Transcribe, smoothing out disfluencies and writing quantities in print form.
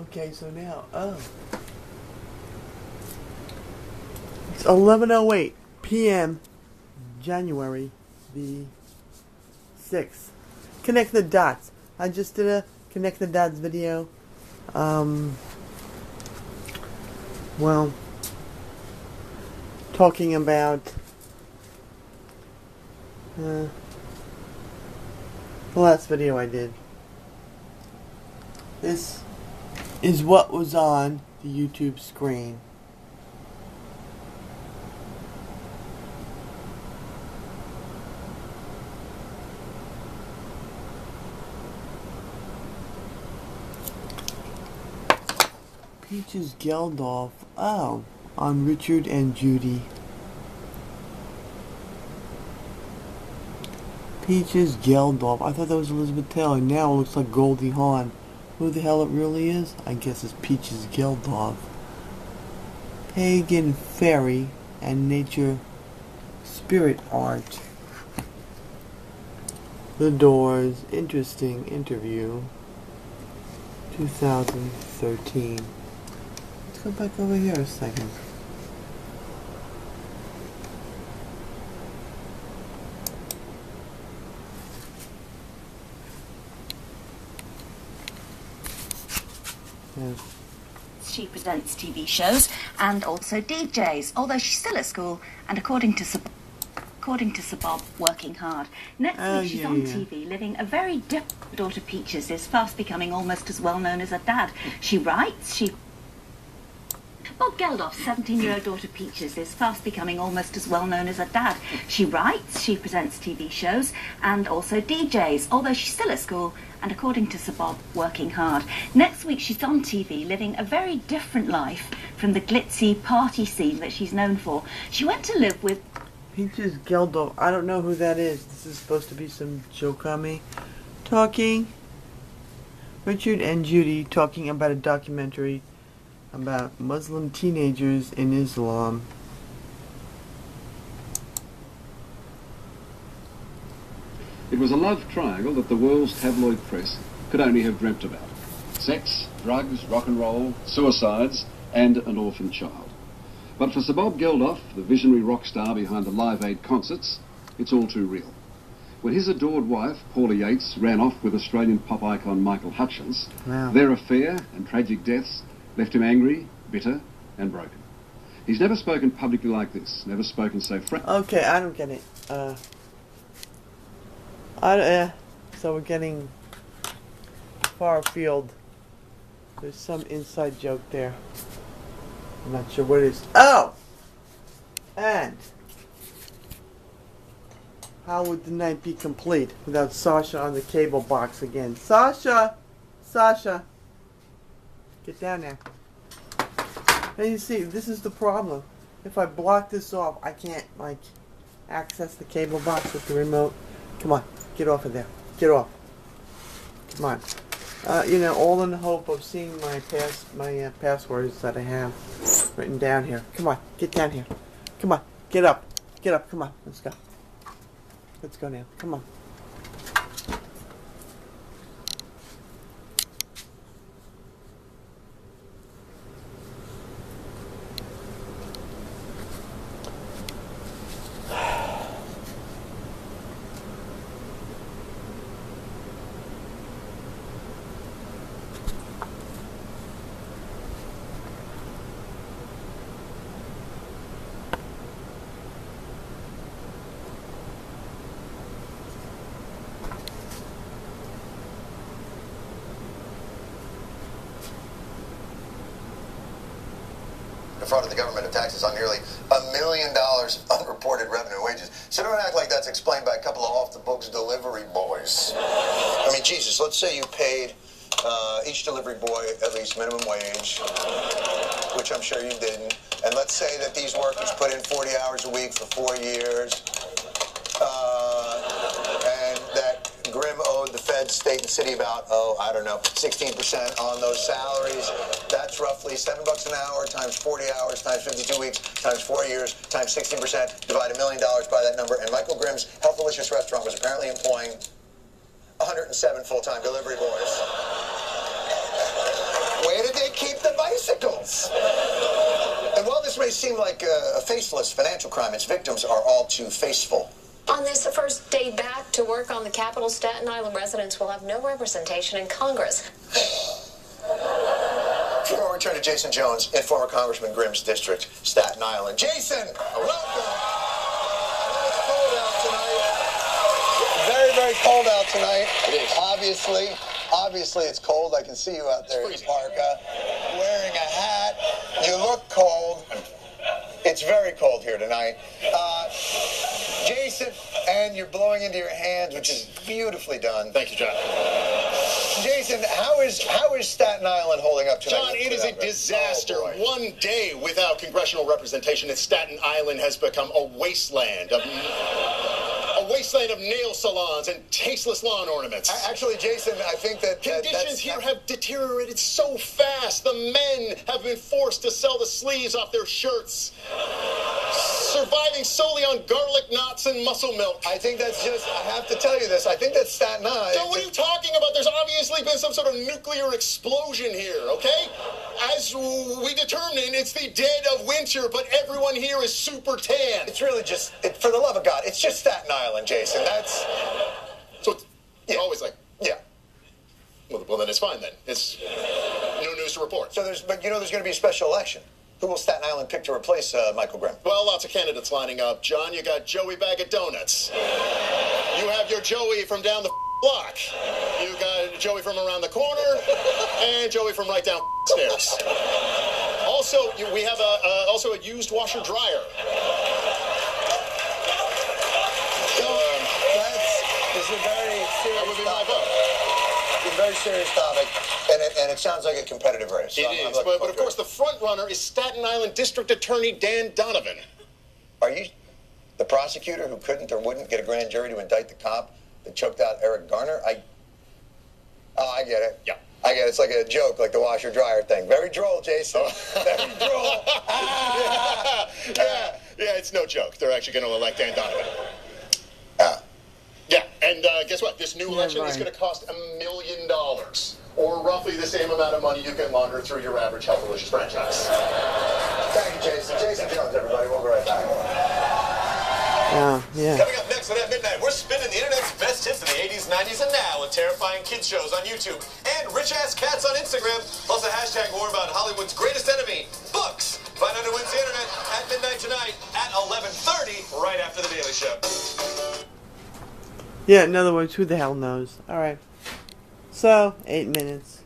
Okay, so now, it's 11:08 p.m. January the 6th. Connect the dots. I just did a connect the dots video. Well, talking about the last video I did. This is what was on the YouTube screen. Peaches Geldof. Oh, on Richard and Judy. Peaches Geldof. I thought that was Elizabeth Taylor. Now it looks like Goldie Hawn. Who the hell it really is? I guess it's Peaches Geldof. Pagan Fairy and Nature Spirit Art. The Doors. Interesting interview. 2013. Let's go back over here a second. Yeah. She presents TV shows and also DJs, although she's still at school and according to Sir Bob, working hard. Next week she's on TV living a very different. Daughter Peaches is fast becoming almost as well known as her dad. She writes, Bob Geldof's 17-year-old daughter Peaches is fast becoming almost as well known as her dad. She writes, she presents TV shows and also DJs, although she's still at school and according to Sir Bob, working hard. Next week she's on TV living a very different life from the glitzy party scene that she's known for. She went to live with Peaches Geldof. I don't know who that is. This is supposed to be some joke on me. Talking. Richard and Judy talking about a documentary about Muslim teenagers in Islam. It was a love triangle that the world's tabloid press could only have dreamt about. Sex, drugs, rock and roll, suicides, and an orphan child. But for Sir Bob Geldof, the visionary rock star behind the Live Aid concerts, it's all too real. When his adored wife, Paula Yates, ran off with Australian pop icon Michael Hutchence, their affair and tragic deaths left him angry, bitter, and broken. He's never spoken publicly like this, never spoken so frankly. Okay, I don't get it. So we're getting far afield. There's some inside joke there. I'm not sure what it is. Oh! And how would the night be complete without Sasha on the cable box again? Sasha! Sasha! Get down there. And you see, this is the problem. If I block this off, I can't, access the cable box with the remote. Come on, get off of there. Get off. Come on. All in the hope of seeing my passwords that I have written down here. Come on, get down here. Come on, get up. Get up, come on, let's go. Let's go now, come on. Defrauded the government of taxes on nearly $1 million of unreported revenue and wages. So don't act like that's explained by a couple of off-the-books delivery boys. I mean, Jesus, let's say you paid each delivery boy at least minimum wage, which I'm sure you didn't. And let's say that these workers put in 40 hours a week for 4 years, and that Grimm owed the Fed, state, and city about, 16% on those salaries. That's roughly $7 an hour times 40 hours times 52 weeks times 4 years times 16%. Divide $1 million by that number. And Michael Grimm's Healthalicious restaurant was apparently employing 107 full-time delivery boys. Way to sense. And while this may seem like a faceless financial crime, its victims are all too faceful. On this first day back to work on the Capitol, Staten Island residents will have no representation in Congress. We're going to return to Jason Jones in former Congressman Grimm's district, Staten Island. Jason, welcome. I know it's cold out tonight. Very, very cold out tonight. It is. Obviously it's cold. I can see you out there in your parka, wearing a hat. You look cold. It's very cold here tonight. Jason, and you're blowing into your hands, which is beautifully done. Thank you, John. Jason, how is Staten Island holding up tonight? John, it is a disaster. Oh, boy. 1 day without congressional representation, and Staten Island has become a wasteland of nail salons and tasteless lawn ornaments. Actually, Jason, I think that conditions here have deteriorated so fast. The men have been forced to sell the sleeves off their shirts, surviving solely on garlic knots and muscle milk. I think that's just, I have to tell you this, I think that's Staten Island. So what are you talking about? There's obviously been some sort of nuclear explosion here, okay? As we determined, it's the dead of winter, but everyone here is super tan. It's really just, for the love of God, it's just Staten Island, Jason. That's... So it's always like, yeah. Well, then it's fine then. It's no news to report. So there's going to be a special election. Who will Staten Island pick to replace Michael Grimm? Well, lots of candidates lining up. John, you got Joey Bag of Donuts. You have your Joey from down the block. You got Joey from around the corner, and Joey from right down stairs. Also, we have also a used washer dryer. This is a very serious That would be my topic. vote. It's a very serious topic, and it sounds like a competitive race. It is, but of course the front runner is Staten Island District Attorney Dan Donovan. Are you the prosecutor who couldn't or wouldn't get a grand jury to indict the cop that choked out Eric Garner? I get it. Yeah. I get it. It's like a joke, like the washer dryer thing. Very droll, Jason. Very droll. Yeah, it's no joke. They're actually going to elect Dan Donovan. Yeah, and guess what? This new election is going to cost $1 million, or roughly the same amount of money you can launder through your average Healthalicious franchise. Thank you, Jason. Jason Jones, everybody. We'll be right back. Yeah. Coming up next on At Midnight, we're spinning the internet's best hits of the 80s, 90s, and now with terrifying kids shows on YouTube and rich-ass cats on Instagram, plus a hashtag war about Hollywood's greatest enemy, books. Find out who wins the internet at midnight tonight at 11:30, right after The Daily Show. Yeah, in other words, who the hell knows? Alright. So, 8 minutes.